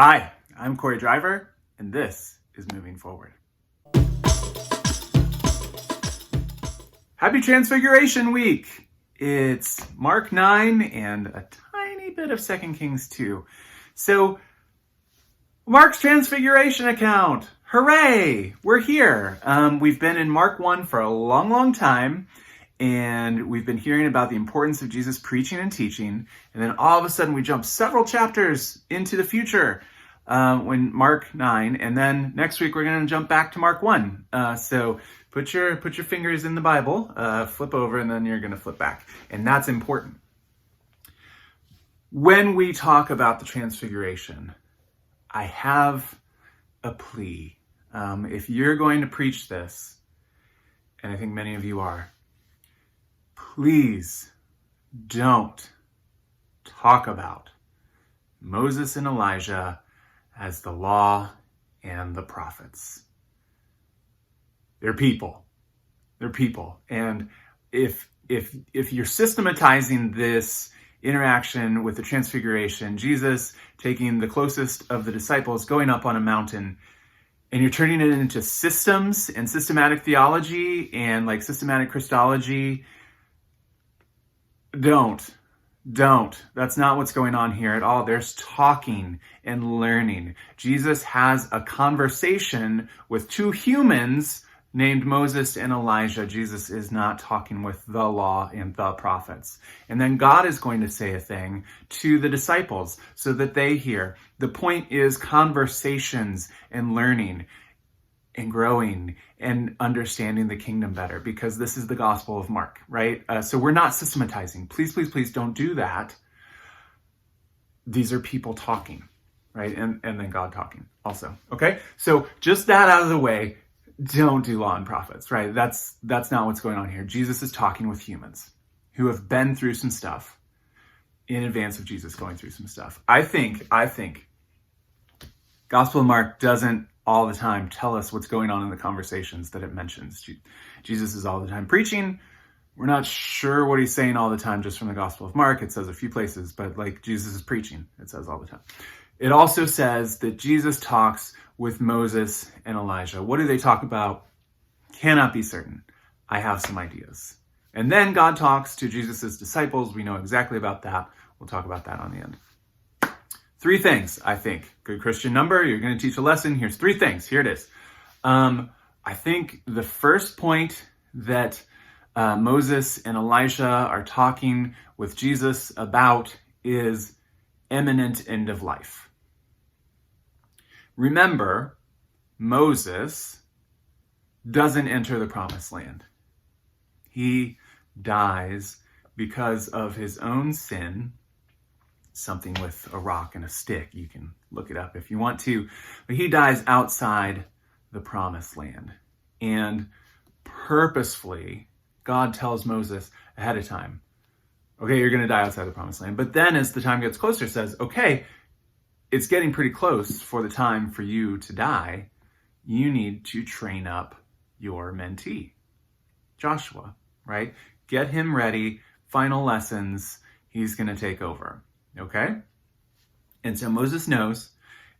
Hi, I'm Corey Driver, and this is Moving Forward. Happy Transfiguration Week! It's Mark 9 and a tiny bit of 2 Kings 2. So, Mark's Transfiguration account! Hooray! We're here! We've been in Mark 1 for a long time, and we've been hearing about the importance of Jesus preaching and teaching, and then all of a sudden we jump several chapters into the future when Mark 9, and then next week we're going to jump back to Mark 1. So put your fingers in the Bible, flip over, and then you're going to flip back. And that's important. When we talk about the Transfiguration, I have a plea. If you're going to preach this, and I think many of you are, please don't talk about Moses and Elijah as the law and the prophets. They're people. They're people. And if you're systematizing this interaction with the Transfiguration, Jesus taking the closest of the disciples, going up on a mountain, and you're turning it into systems and systematic theology and like systematic Christology, don't. That's not what's going on here at all. There's talking and learning. Jesus has a conversation with two humans named Moses and Elijah. Jesus is not talking with the law and the prophets. And then God is going to say a thing to the disciples so that they hear. The point is conversations and learning and growing and understanding the kingdom better, because this is the Gospel of Mark, right? So we're not systematizing. Please don't do that. These are people talking, right? And then God talking also, okay? So just that out of the way, don't do law and prophets, right? That's not what's going on here. Jesus is talking with humans who have been through some stuff in advance of Jesus going through some stuff. I think Gospel of Mark doesn't all the time tell us what's going on in the conversations that it mentions. Jesus is all the time preaching. We're not sure what he's saying all the time just from the Gospel of Mark. It says a few places, but like Jesus is preaching, it says all the time. It also says that Jesus talks with Moses and Elijah. What do they talk about? Cannot be certain. I have some ideas. And then God talks to Jesus' disciples. We know exactly about that. We'll talk about that on the end. 3 things, I think. Good Christian number. You're going to teach a lesson. Here's 3 things. Here it is. I think the first point that Moses and Elijah are talking with Jesus about is imminent end of life. Remember, Moses doesn't enter the promised land. He dies because of his own sin. Something with a rock and a stick. You can look it up if you want to. But he dies outside the promised land. And purposefully, God tells Moses ahead of time, okay, you're going to die outside the promised land. But then as the time gets closer, says, okay, it's getting pretty close for the time for you to die. You need to train up your mentee, Joshua, right? Get him ready. Final lessons. He's going to take over. Okay? And so Moses knows,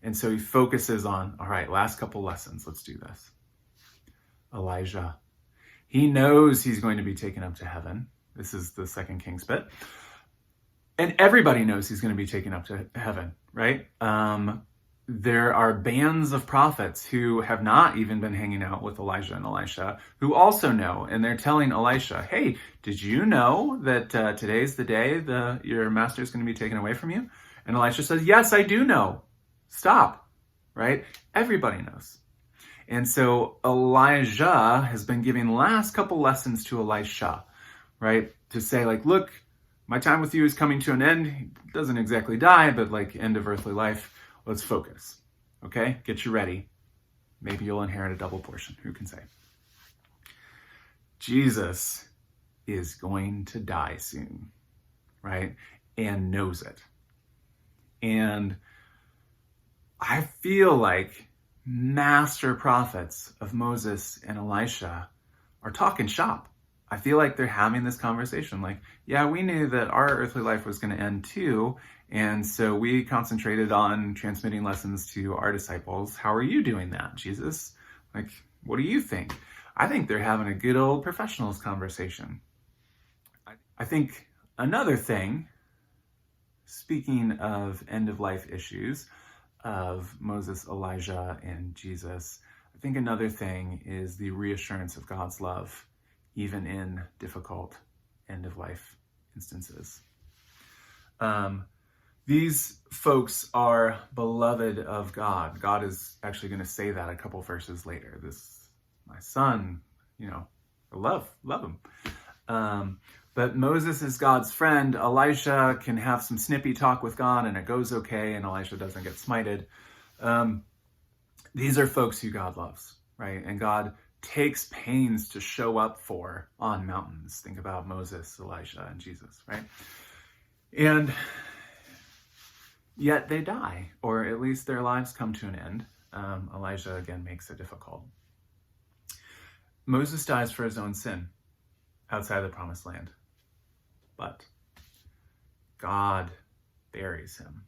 and so he focuses on, all right, last couple lessons, let's do this. Elijah. He knows he's going to be taken up to heaven. This is the 2 Kings bit. And everybody knows he's going to be taken up to heaven, right? There are bands of prophets who have not even been hanging out with Elijah and Elisha who also know, and they're telling Elisha, hey, did you know that today's the day your master is going to be taken away from you? And Elisha says, yes, I do know. Stop, right? Everybody knows. And so Elijah has been giving last couple lessons to Elisha, right? To say like, look, my time with you is coming to an end. He doesn't exactly die, but like end of earthly life. Let's focus, okay? Get you ready. Maybe you'll inherit a double portion. Who can say? Jesus is going to die soon, right? And knows it. And I feel like master prophets of Moses and Elisha are talking shop. I feel like they're having this conversation like, yeah, we knew that our earthly life was going to end too, And so we concentrated on transmitting lessons to our disciples. How are you doing that, Jesus? Like, what do you think? I think they're having a good old professionals conversation. I think another thing, speaking of end-of-life issues of Moses, Elijah, and Jesus, I think another thing is the reassurance of God's love, even in difficult end-of-life instances. These folks are beloved of God. God is actually going to say that a couple verses later. This, my son, I love him. But Moses is God's friend. Elisha can have some snippy talk with God and it goes okay, and Elisha doesn't get smited. These are folks who God loves, right? And God takes pains to show up for on mountains. Think about Moses, Elisha, and Jesus, right? And yet they die, or at least their lives come to an end. Elijah, again, makes it difficult. Moses dies for his own sin outside the promised land, but God buries him.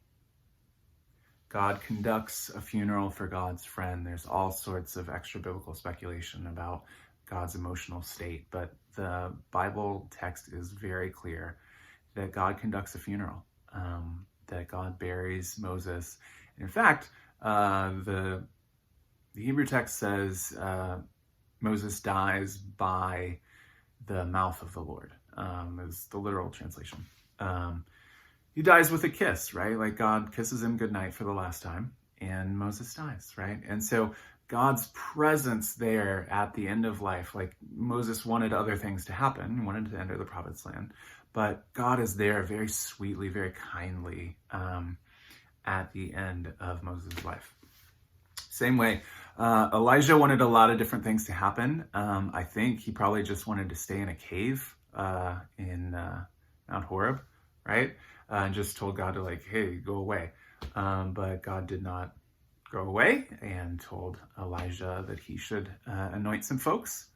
God conducts a funeral for God's friend. There's all sorts of extra biblical speculation about God's emotional state, but the Bible text is very clear that God conducts a funeral, that God buries Moses. In fact, the Hebrew text says Moses dies by the mouth of the Lord, is the literal translation. He dies with a kiss, right? Like God kisses him goodnight for the last time, and Moses dies, right? And so God's presence there at the end of life, like Moses wanted other things to happen, wanted to enter the promised land, but God is there very sweetly, very kindly at the end of Moses' life. Same way, Elijah wanted a lot of different things to happen. I think he probably just wanted to stay in a cave in Mount Horeb, right? And just told God to hey, go away. But God did not go away and told Elijah that he should anoint some folks,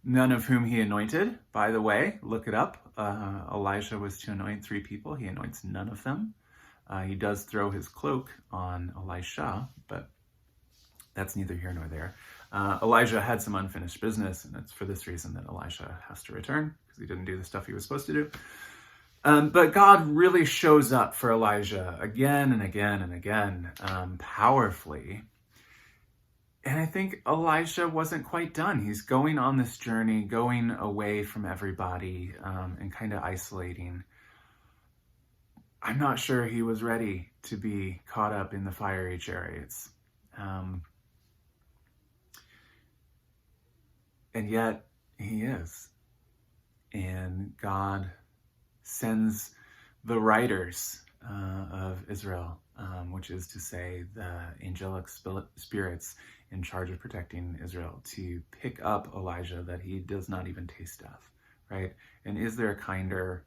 none of whom he anointed. By the way, look it up. Elijah was to anoint 3 people. He anoints none of them. He does throw his cloak on Elisha, but that's neither here nor there. Elijah had some unfinished business, and it's for this reason that Elisha has to return, because he didn't do the stuff he was supposed to do. But God really shows up for Elijah again and again and again, powerfully. And I think Elisha wasn't quite done. He's going on this journey, going away from everybody, and kind of isolating. I'm not sure he was ready to be caught up in the fiery chariots. And yet he is. And God sends the riders of Israel, which is to say the angelic spirits in charge of protecting Israel, to pick up Elijah that he does not even taste death, right? And is there a kinder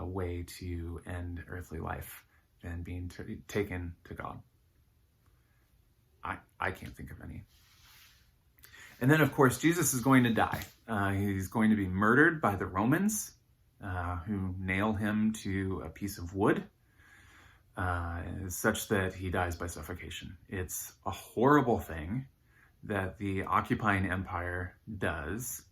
way to end earthly life than being taken to God? I can't think of any. And then, of course, Jesus is going to die. He's going to be murdered by the Romans, who nail him to a piece of wood, such that he dies by suffocation. It's a horrible thing that the occupying empire does,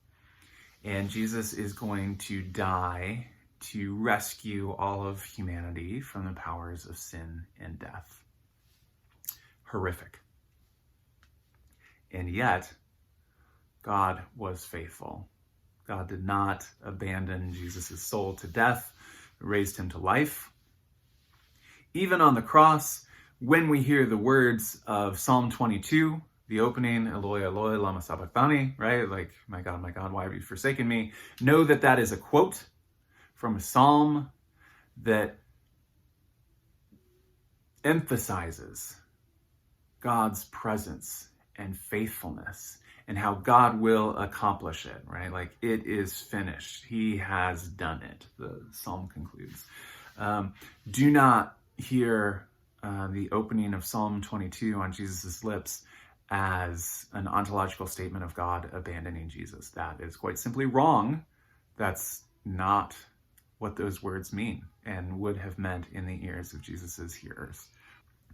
and Jesus is going to die to rescue all of humanity from the powers of sin and death. Horrific. And yet, God was faithful. God did not abandon Jesus' soul to death, raised him to life. Even on the cross, when we hear the words of Psalm 22, the opening, Eloi, Eloi, lama sabachthani, right? Like, my God, why have you forsaken me? Know that that is a quote from a psalm that emphasizes God's presence and faithfulness, and how God will accomplish it, right? Like, it is finished. He has done it, the psalm concludes. Do not hear the opening of Psalm 22 on Jesus' lips as an ontological statement of God abandoning Jesus. That is quite simply wrong. That's not what those words mean and would have meant in the ears of Jesus's hearers.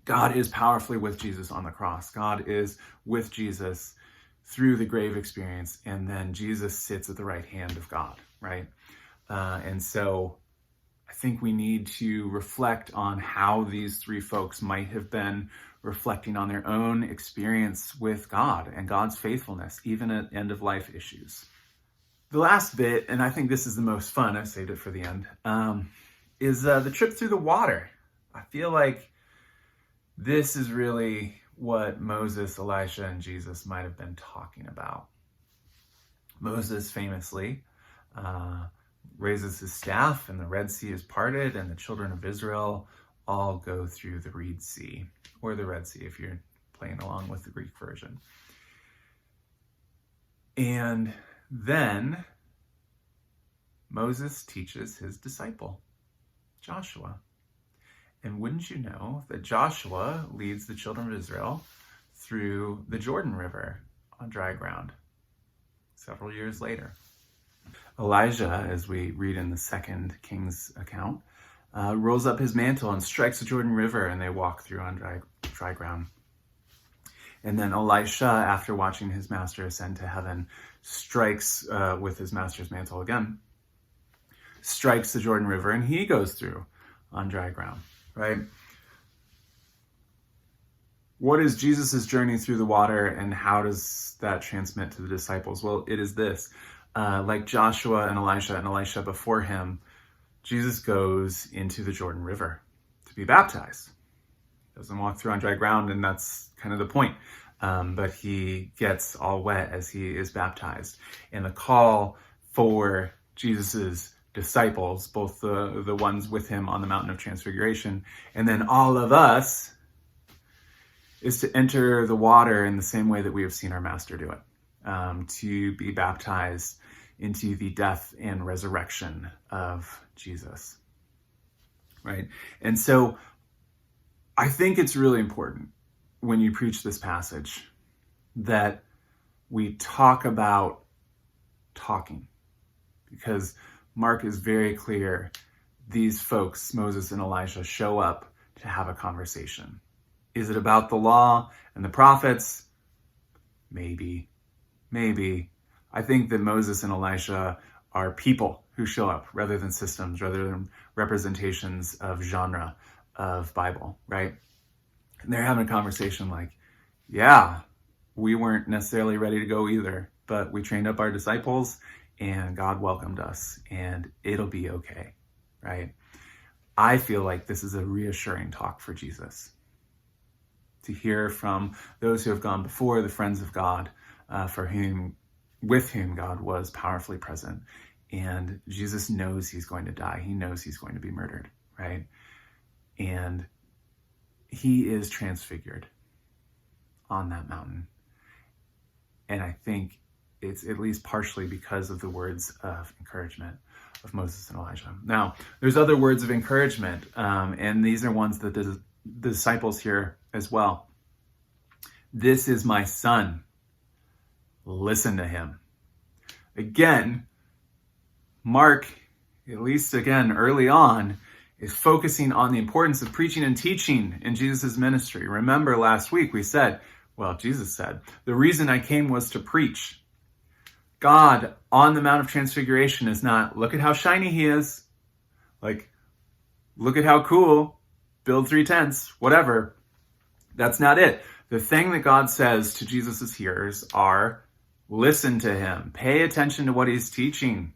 God is powerfully with Jesus on the cross. God is with Jesus through the grave experience, and then Jesus sits at the right hand of God, right? And so I think we need to reflect on how these three folks might have been reflecting on their own experience with God and God's faithfulness, even at end-of-life issues. The last bit, and I think this is the most fun, I saved it for the end, is the trip through the water. I feel like this is really what Moses, Elisha, and Jesus might have been talking about. Moses famously raises his staff, and the Red Sea is parted, and the children of Israel all go through the Reed Sea, or the Red Sea if you're playing along with the Greek version. And then Moses teaches his disciple, Joshua. And wouldn't you know that Joshua leads the children of Israel through the Jordan River on dry ground several years later. Elijah, as we read in the 2 Kings account, rolls up his mantle and strikes the Jordan River, and they walk through on dry ground. And then Elisha, after watching his master ascend to heaven, strikes with his master's mantle again, strikes the Jordan River, and he goes through on dry ground, right? What is Jesus' journey through the water, and how does that transmit to the disciples? Well, it is this. Like Joshua and Elisha before him, Jesus goes into the Jordan River to be baptized. He doesn't walk through on dry ground, and that's kind of the point. But he gets all wet as he is baptized. And the call for Jesus's disciples, both the ones with him on the mountain of Transfiguration, and then all of us, is to enter the water in the same way that we have seen our master do it, to be baptized into the death and resurrection of Jesus, right? And so I think it's really important when you preach this passage that we talk about talking, because Mark is very clear. These folks, Moses and Elijah, show up to have a conversation. Is it about the law and the prophets? Maybe. I think that Moses and Elisha are people who show up rather than systems, rather than representations of genre of Bible, right? And they're having a conversation like, yeah, we weren't necessarily ready to go either, but we trained up our disciples and God welcomed us, and it'll be okay, right? I feel like this is a reassuring talk for Jesus, to hear from those who have gone before, the friends of God, with whom God was powerfully present. And Jesus knows he's going to die. He knows he's going to be murdered, right? And he is transfigured on that mountain. And I think it's at least partially because of the words of encouragement of Moses and Elijah. Now, there's other words of encouragement, and these are ones that the disciples hear as well. This is my son. Listen to him. Again, Mark, at least again early on, is focusing on the importance of preaching and teaching in Jesus' ministry. Remember last week Jesus said, the reason I came was to preach. God on the Mount of Transfiguration is not, look at how shiny he is. Like, look at how cool, build 3 tents, whatever. That's not it. The thing that God says to Jesus' hearers are, listen to him, pay attention to what he's teaching.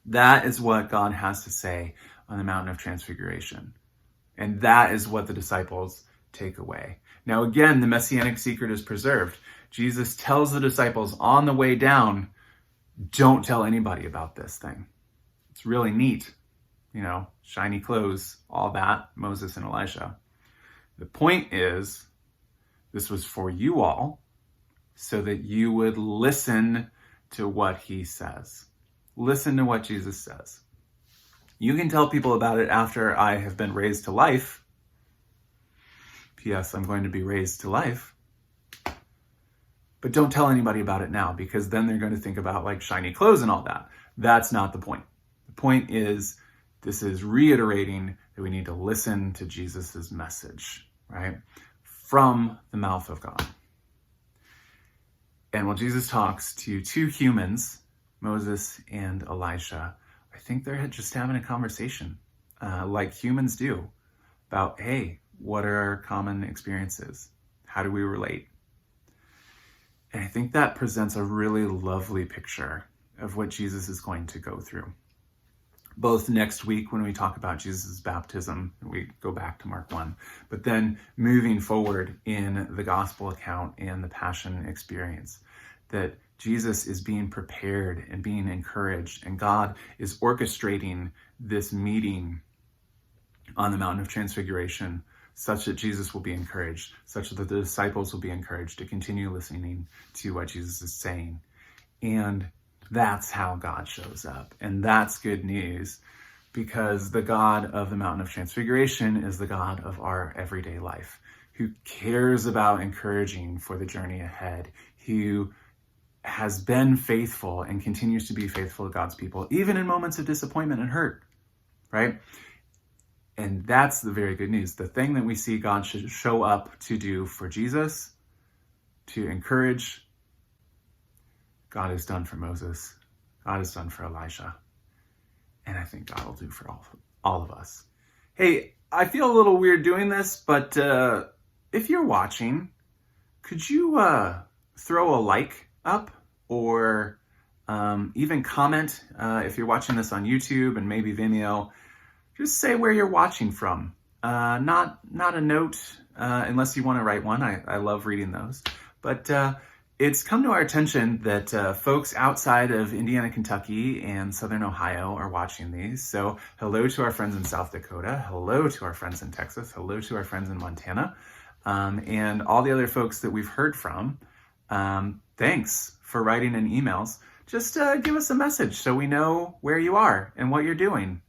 That is what God has to say on the Mountain of Transfiguration. And that is what the disciples take away. Now again, the messianic secret is preserved. Jesus tells the disciples on the way down, don't tell anybody about this thing. It's really neat. Shiny clothes, all that, Moses and Elisha. The point is, this was for you all, so that you would listen to what he says. Listen to what Jesus says. You can tell people about it after I have been raised to life. P.S. I'm going to be raised to life. But don't tell anybody about it now, because then they're going to think about like shiny clothes and all that. That's not the point. The point is, this is reiterating that we need to listen to Jesus's message, right? From the mouth of God. And when Jesus talks to two humans, Moses and Elisha, I think they're just having a conversation like humans do about, hey, what are our common experiences? How do we relate? And I think that presents a really lovely picture of what Jesus is going to go through. Both next week when we talk about Jesus' baptism, we go back to Mark 1, but then moving forward in the gospel account and the passion experience, that Jesus is being prepared and being encouraged, and God is orchestrating this meeting on the Mountain of Transfiguration such that Jesus will be encouraged, such that the disciples will be encouraged to continue listening to what Jesus is saying. And that's how God shows up. And that's good news, because the God of the Mountain of Transfiguration is the God of our everyday life, who cares about encouraging for the journey ahead, who has been faithful and continues to be faithful to God's people, even in moments of disappointment and hurt, right? And that's the very good news. The thing that we see God should show up to do for Jesus, to encourage, God has done for Moses. God has done for Elisha. And I think God will do for all of us. Hey, I feel a little weird doing this, but if you're watching, could you throw a like up, or even comment if you're watching this on YouTube and maybe Vimeo? Just say where you're watching from. Not a note, unless you want to write one. I love reading those. But it's come to our attention that folks outside of Indiana, Kentucky, and Southern Ohio are watching these. So hello to our friends in South Dakota. Hello to our friends in Texas. Hello to our friends in Montana. And all the other folks that we've heard from. Thanks for writing in emails. Just give us a message so we know where you are and what you're doing.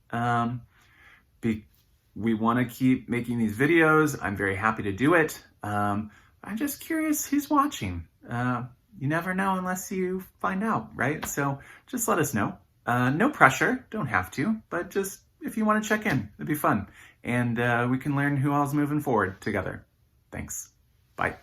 We want to keep making these videos. I'm very happy to do it. I'm just curious who's watching. You never know unless you find out, right? So just let us know. No pressure, don't have to, but just if you want to check in, it'd be fun. And we can learn who all's moving forward together. Thanks. Bye.